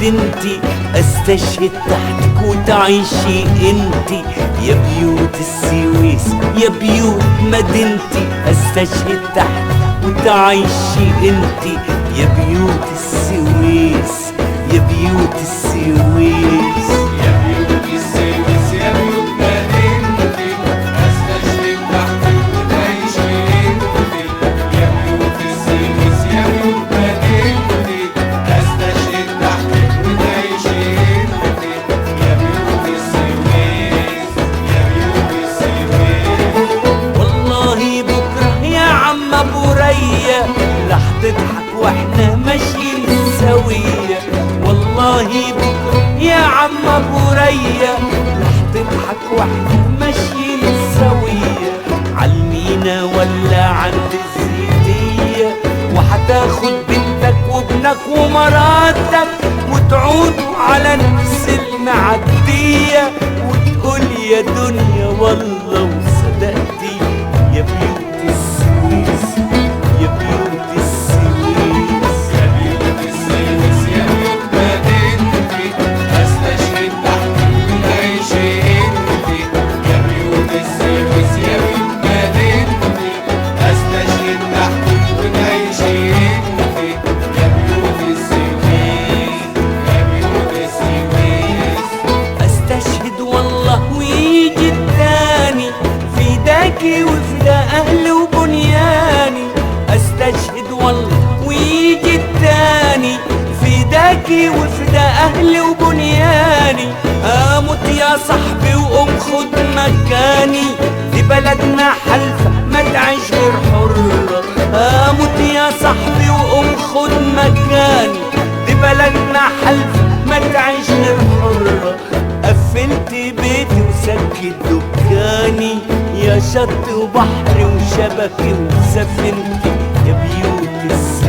مدينتي، استشهد تحتك وتعيشي انتي يا بيوت السويس، يا بيوت مدينتي، استشهد تحتك وتعيشي انتي يا بيوت السويس، يا بيوت السويس، يا بيوت السويس، يا بيوت مدينتي، استشهد تحتك وتعيشي انتي يا بيوت السويس، يا بيوت مدينتي، استشهد تحتك وتعيشي انتي يا بيوت السويس، يا بيوت السويس. والله بكره يا عم ابو ريا رح تضحك واحنا ماشيين سوية، والله بكره يا عم ابو ريا رح تضحك واحنا ماشيين سوية، عالمينا ولا عند الزيتية، وحتاخد بنتك وابنك ومراتك وتعودوا على نفس المعدية، وتقول يا دنيا والله وصدقتي يا بيوت السويس، يا بيوت السويس، يا بيوت السويس، يا بيوت مدينتي، استشهد تحتك وتعيشي انتي يا بيوت السويس، يا بيوت مدينتي، استشهد تحتك وتعيشي انتي يا بيوت السويس، يا بيوت السويس. استشهد والله ويجي التاني فداكي وفدا اهلي وبنياني، استشهد والله ويجي التاني فداكي وفدا اهلي وبنياني، اموت يا صاحبي وقوم خد مكاني، دي بلدنا حلفة ما تعيش غير حرة، اموت يا صاحبي وقوم خد مكاني، دي بلدنا حلفة ما تعيش غير حرة، قفلت بيتي وسكت دكاني، يا شط وبحر وشبكي وسفينتي يا بيوت السويس.